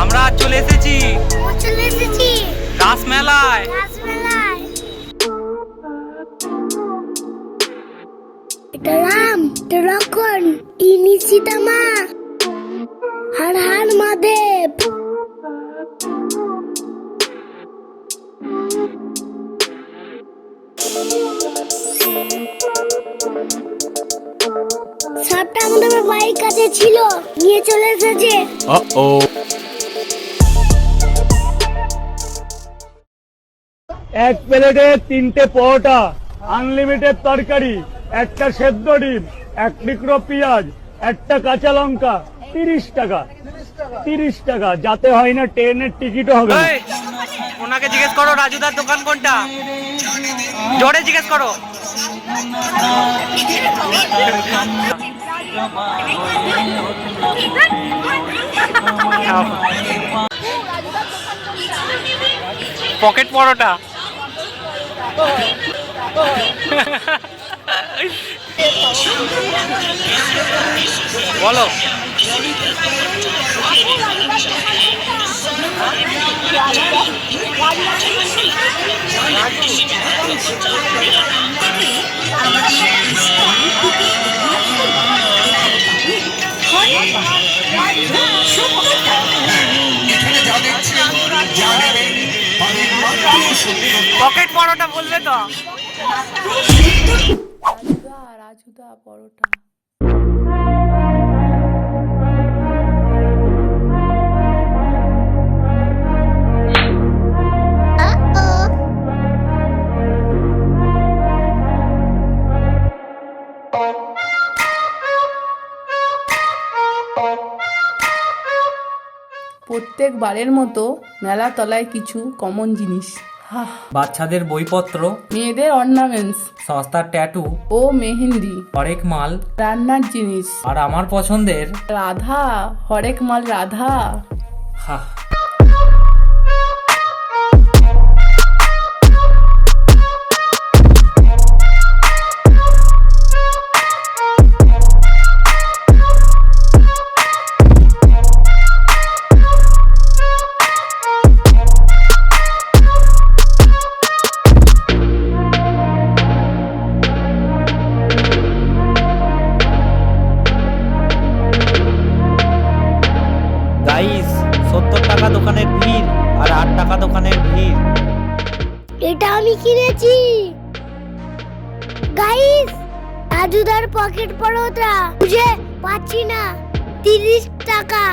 আমরা চলে এসেছি রাসমেলায়। এটা রাম, এটা লক্ষণ, ইনি সীতামা। হর হর মহাদেব। সবটা আমাদের বাড়ির কাছে ছিল, নিয়ে চলে এসেছে। এক প্লেটে 3টে পরোটা, আনলিমিটেড তরকারি, একটা সেদ্ধ ডিম, 1 টুকরো পেঁয়াজ, একটা কাঁচা লঙ্কা, 30 টাকা। 30 টাকা, যাতে হয় না ট্রেনের টিকিটও হবে না। ওনাকে জিজ্ঞেস করো রাজুদার দোকান কোনটা, জোরে জিজ্ঞেস করো। পকেট পরোটা। বলো। পকেট পরোটা বলবে তো। রাজুদা পরোটা। প্রত্যেকবারের মতো মেলা তলায় কিছু কমন জিনিস। বাচ্চাদের বইপত্র, মেয়েদের অর্নামেন্টস, সস্তার ট্যাটু ও মেহেন্দি, হরেক মাল, রান্নার জিনিস, আর আমার পছন্দের রাধা, হরেক মাল রাধা। গাইস, 70 টাকা দোকানের ভিড় আর 8 টাকা দোকানের ভিড়। এটা আমি কিনেছি গাইস। রাজুদার পকেট পরোটা খুঁজে পাচ্ছি না, 30 টাকা।